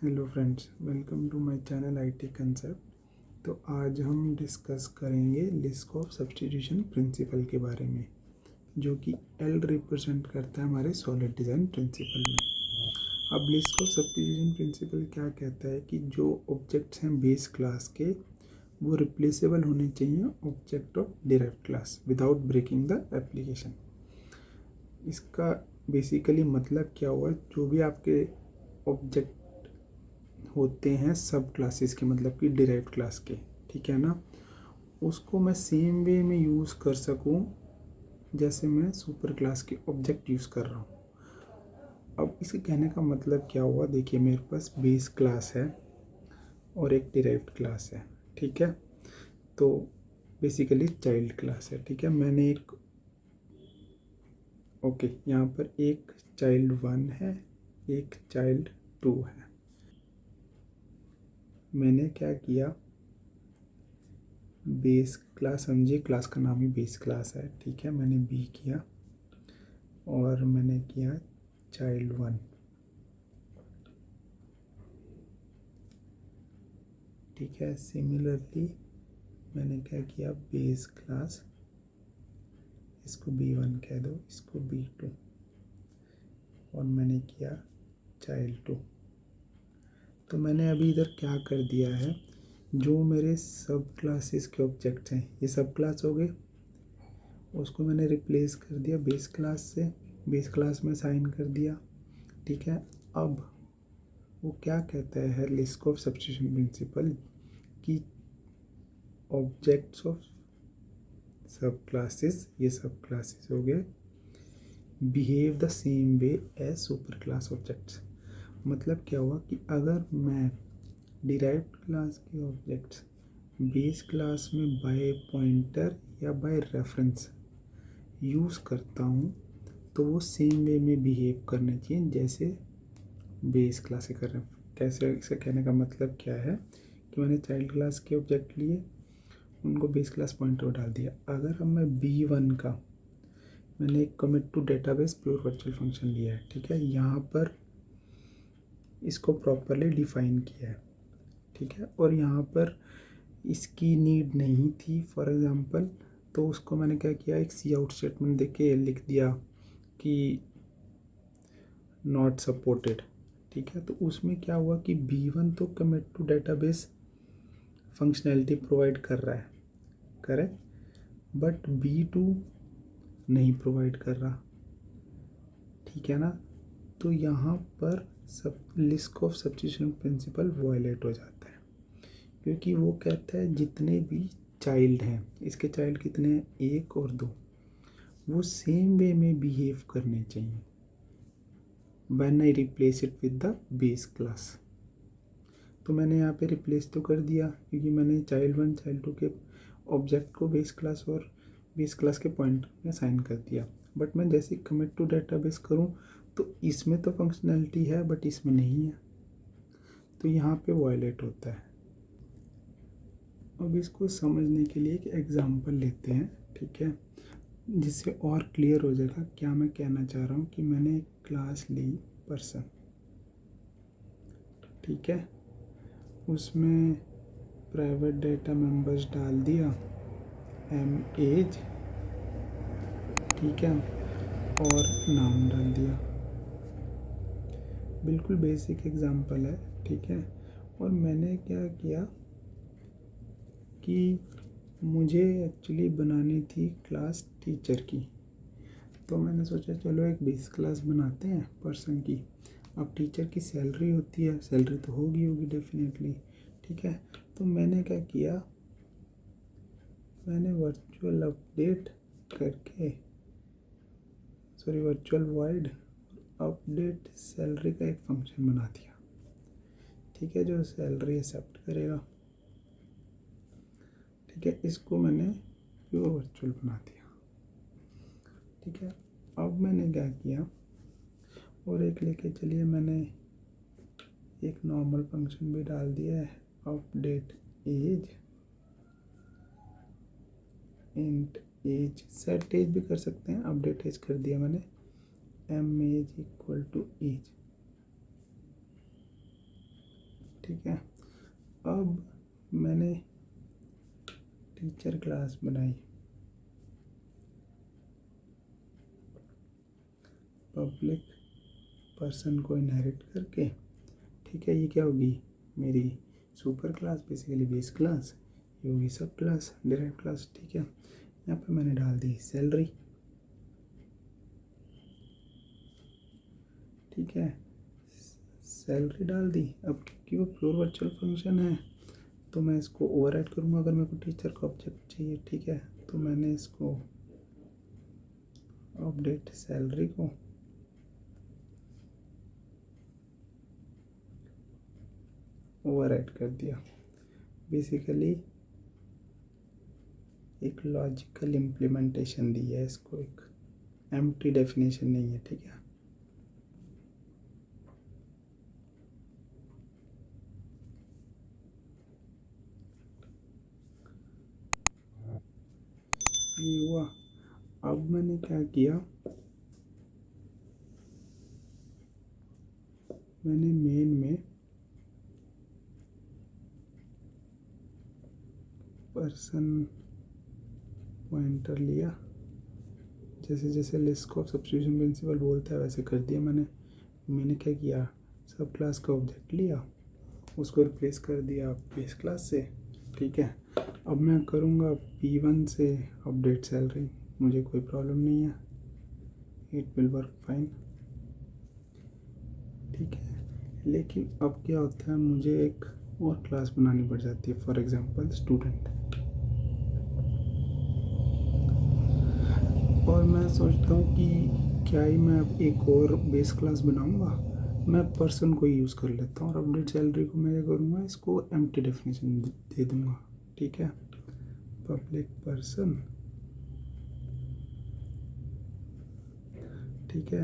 Hello friends, welcome to my channel IT concept. तो आज हम डिस्कस करेंगे लिस्ट ऑफ सब्स्टिट्यूशन प्रिंसिपल के बारे में, जो कि एल रिप्रेजेंट करता है हमारे सॉलिड डिज़ाइन प्रिंसिपल में। अब लिस्ट ऑफ सब्स्टिट्यूशन प्रिंसिपल क्या कहता है कि जो ऑब्जेक्ट्स हैं बेस क्लास के, वो रिप्लेसेबल होने चाहिए object of derived class without breaking the application. इसका बेसिकली मतलब क्या हुआ, जो भी आपके ऑब्जेक्ट होते हैं सब क्लासेस के, मतलब कि डिराइव्ड क्लास के, ठीक है ना, उसको मैं सेम वे में यूज़ कर सकूं जैसे मैं सुपर क्लास के ऑब्जेक्ट यूज़ कर रहा हूं। अब इसके कहने का मतलब क्या हुआ, देखिए मेरे पास बेस क्लास है और एक डिराइव्ड क्लास है, ठीक है। तो बेसिकली चाइल्ड क्लास है, ठीक है। मैंने एक यहाँ पर एक चाइल्ड 1 है, एक चाइल्ड 2 है। मैंने क्या किया, बेस क्लास, समझिए क्लास का नाम ही बेस क्लास है, ठीक है। मैंने बी किया और मैंने किया चाइल्ड 1, ठीक है। सिमिलरली मैंने क्या किया, बेस क्लास, इसको B1 कह दो, इसको B2, और मैंने किया चाइल्ड 2। तो मैंने अभी इधर क्या कर दिया है, जो मेरे सब क्लासेस के ऑब्जेक्ट हैं, ये सब क्लास हो गए, उसको मैंने रिप्लेस कर दिया बेस क्लास से, बेस क्लास में साइन कर दिया, ठीक है। अब वो क्या कहता है लिस्ट ऑफ सब्स्टिट्यूशन प्रिंसिपल कि ऑब्जेक्ट्स ऑफ सब क्लासेस, ये सब क्लासेस हो गए, behave the same way as super class objects. मतलब क्या हुआ कि अगर मैं डिराइव्ड क्लास के ऑब्जेक्ट्स बेस क्लास में बाय पॉइंटर या बाय रेफरेंस यूज़ करता हूँ, तो वो सेम वे में बिहेव करने चाहिए जैसे बेस क्लास से कर रहे हैं। कैसे, इसे कहने का मतलब क्या है कि मैंने चाइल्ड क्लास के ऑब्जेक्ट लिए, उनको बेस क्लास पॉइंटर डाल दिया। अगर अब मैं B1 का, मैंने एक commit to database pure virtual function लिया है, ठीक है। यहाँ पर इसको प्रॉपरली डिफाइन किया है, ठीक है। और यहाँ पर इसकी नीड नहीं थी फॉर एग्जांपल, तो उसको मैंने क्या किया, एक सी आउट स्टेटमेंट दे के लिख दिया कि नॉट सपोर्टेड, ठीक है। तो उसमें क्या हुआ कि B1 तो commit to database functionality provide कर रहा है, करेक्ट, बट B2 नहीं प्रोवाइड कर रहा, ठीक है ना। तो यहाँ पर सब list of substitution principle violate हो जाता है, क्योंकि वो कहता है जितने भी चाइल्ड हैं, इसके चाइल्ड कितने हैं, 1 और 2, वो सेम वे में बिहेव करने चाहिए when I replace it with the base class. तो मैंने यहाँ पे रिप्लेस तो कर दिया, क्योंकि मैंने चाइल्ड 1 चाइल्ड 2 के ऑब्जेक्ट को बेस क्लास और बेस क्लास के पॉइंटर में साइन कर दिया। बट मैं जैसे कमिट टू डेटाबेस करूँ तो इसमें तो फंक्शनैलिटी है बट इसमें नहीं है, तो यहाँ पे वायलेट होता है। अब इसको समझने के लिए एक एग्जांपल लेते हैं, ठीक है, जिससे और क्लियर हो जाएगा क्या मैं कहना चाह रहा हूँ। कि मैंने एक क्लास ली पर्सन, ठीक है, उसमें प्राइवेट डेटा मेंबर्स डाल दिया, एम एज, ठीक है, और नाम डाल दिया। बिल्कुल बेसिक एग्जांपल है, ठीक है। और मैंने क्या किया कि मुझे एक्चुअली बनानी थी क्लास टीचर की, तो मैंने सोचा चलो एक बेस क्लास बनाते हैं पर्सन की। अब टीचर की सैलरी होती है, सैलरी तो होगी डेफिनेटली, ठीक है। तो मैंने क्या किया, मैंने वर्चुअल अपडेट करके, sorry virtual void update salary का एक फंक्शन बना दिया, ठीक है, जो सैलरी एक्सेप्ट करेगा, ठीक है। इसको मैंने प्योर वर्चुअल बना दिया, ठीक है। अब मैंने क्या किया, और एक लेके चलिए, मैंने एक नॉर्मल फंक्शन भी डाल दिया है, update age, int age, set age भी कर सकते हैं, अपडेट एज कर दिया मैंने, M age equal to age, ठीक है। अब मैंने टीचर क्लास बनाई, पब्लिक पर्सन को इनहेरिट करके, ठीक है। ये क्या होगी, मेरी super class, basically base class. ये होगी सब क्लास, डिराइव क्लास, ठीक है। यहाँ पे मैंने डाल दी सैलरी, ठीक है, सैलरी डाल दी। अब क्योंकि वो प्योर वर्चुअल फंक्शन है तो मैं इसको ओवरराइड करूँगा अगर मेरे को टीचर का ऑब्जेक्ट चाहिए, ठीक है। तो मैंने इसको अपडेट सैलरी को ओवरराइड कर दिया। बेसिकली एक लॉजिकल इम्प्लीमेंटेशन दी है इसको, एक एम्प्टी डेफिनेशन नहीं है, ठीक है। ये हुआ। अब मैंने क्या किया, मैंने मेन में पर्सन पॉइंटर लिया, जैसे जैसे लिस्ट ऑफ सब्स्टिट्यूशन प्रिंसिपल बोलता है वैसे कर दिया मैंने क्या किया, सब क्लास का ऑब्जेक्ट लिया, उसको रिप्लेस कर दिया बेस क्लास से, ठीक है। अब मैं करूँगा P1 से अपडेट सैलरी, मुझे कोई प्रॉब्लम नहीं है, इट विल वर्क फाइन, ठीक है। लेकिन अब क्या होता है, मुझे एक और क्लास बनानी पड़ जाती है, फॉर एग्जांपल स्टूडेंट, और मैं सोचता हूँ कि क्या ही मैं अब एक और बेस क्लास बनाऊँगा, मैं पर्सन को ही यूज़ कर लेता हूँ और अपडेट सैलरी को मैं क्या करूँगा, इसको एम्प्टी डेफिनेशन दे दूँगा, ठीक है। पब्लिक पर्सन, ठीक है।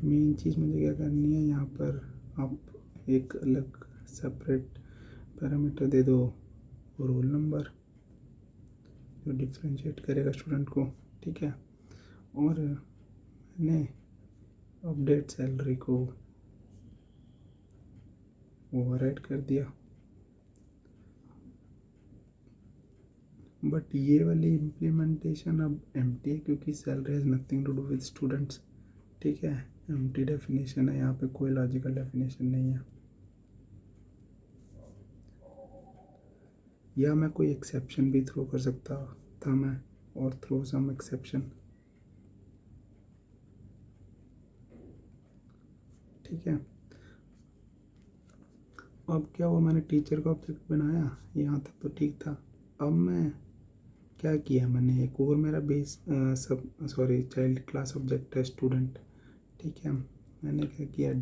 मेन चीज़ मुझे क्या करनी है, यहाँ पर आप एक अलग सेपरेट पैरामीटर दे दो रोल नंबर, जो डिफ्रेंशिएट करेगा स्टूडेंट को, ठीक है। और मैंने अपडेट सैलरी को ओवरराइड कर दिया, बट ये वाली इम्प्लीमेंटेशन अब एम्प्टी है क्योंकि salary has nothing to do with students, ठीक है। एम्प्टी डेफिनेशन है, यहाँ पे कोई लॉजिकल डेफिनेशन नहीं है। या मैं कोई एक्सेप्शन भी थ्रो कर सकता था मैं, और थ्रो सम एक्सेप्शन, ठीक है। अब क्या हुआ, मैंने टीचर का ऑब्जेक्ट बनाया, यहाँ तक तो ठीक था। अब मैं क्या किया, मैंने एक और मेरा बेस चाइल्ड क्लास ऑब्जेक्ट है स्टूडेंट, ठीक है। मैंने क्या किया,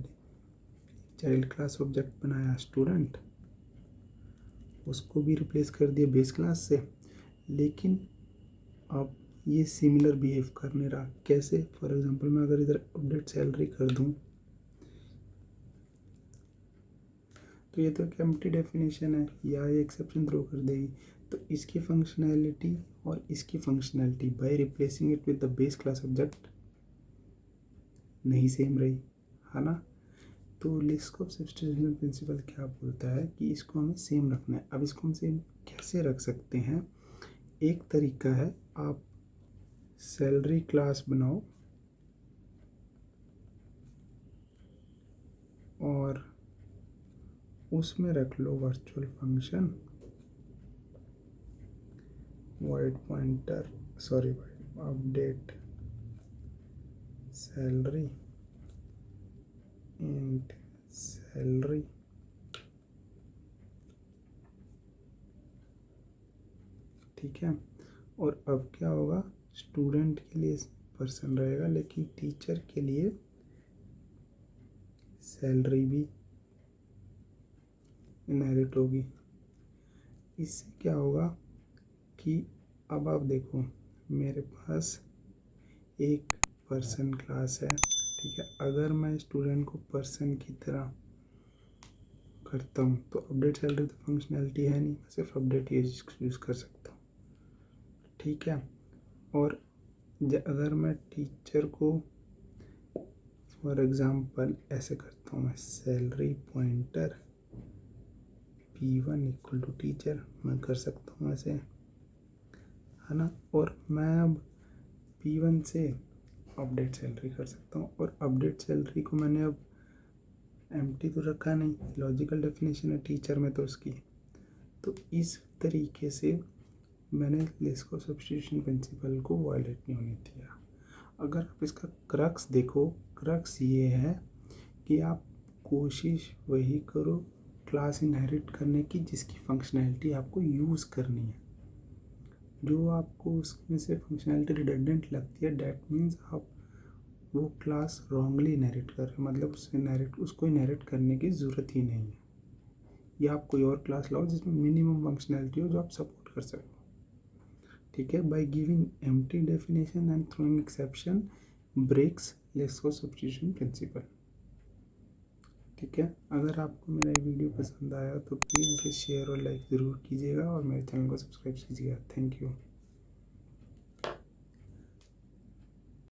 चाइल्ड क्लास ऑब्जेक्ट बनाया स्टूडेंट, उसको भी रिप्लेस कर दिया बेस क्लास से। लेकिन अब ये सिमिलर बिहेव करने रहा, कैसे, फॉर एग्जांपल मैं अगर इधर अपडेट सैलरी कर दूं तो ये तो एक एम्प्टी डेफिनेशन है, या ये एक्सेप्शन थ्रो कर देगी। तो इसकी फंक्शनैलिटी और इसकी functionality by replacing it with the base class object नहीं सेम रही, है ना। तो लिस्ट ऑफ सब्स्टिट्यूशन प्रिंसिपल क्या बोलता है कि इसको हमें सेम रखना है। अब इसको हम सेम कैसे रख सकते हैं, एक तरीका है, आप सैलरी क्लास बनाओ और उसमें रख लो virtual function void pointer update salary int salary, ठीक है। और अब क्या होगा, स्टूडेंट के लिए पर्सन रहेगा लेकिन टीचर के लिए सैलरी भी इनहेरिट होगी। इससे क्या होगा कि अब आप देखो, मेरे पास एक पर्सन क्लास है, ठीक है। अगर मैं स्टूडेंट को पर्सन की तरह करता हूँ तो अपडेट सैलरी तो फंक्शनैलिटी है नहीं, मैं सिर्फ अपडेट यूज़ कर सकता हूँ, ठीक है। और अगर मैं टीचर को फॉर एग्ज़ाम्पल ऐसे करता हूँ, मैं salary pointer P1 equal to teacher, मैं कर सकता हूँ ऐसे, है ना। और मैं अब P1 से अपडेट सैलरी कर सकता हूँ, और अपडेट सैलरी को मैंने अब एम्प्टी तो रखा नहीं, लॉजिकल डेफिनेशन है टीचर में तो उसकी, तो इस तरीके से मैंने लेस्को सब्स्टिट्यूशन प्रिंसिपल को वायलेट नहीं होने दिया। अगर आप इसका क्रक्स देखो, क्रक्स ये है कि आप कोशिश वही करो क्लास इनहेरिट करने की जिसकी फंक्शनैलिटी आपको यूज़ करनी है। जो आपको उसमें से फंक्शनैलिटी रिडंडेंट लगती है, डैट मीन्स आप वो क्लास रॉन्गली इनहेरिट कर रहे हैं, मतलब उसको इनहेरिट करने की ज़रूरत ही नहीं है। या आप कोई और क्लास लाओ जिसमें मिनिमम फंक्शनैलिटी हो जो आप सपोर्ट कर सको, ठीक है। By giving empty definition and throwing exception breaks Liskov substitution principle, ठीक है। अगर आपको मेरा ये वीडियो पसंद आया तो प्लीज़ इसे शेयर और लाइक ज़रूर कीजिएगा, और मेरे चैनल को सब्सक्राइब कीजिएगा। Thank you.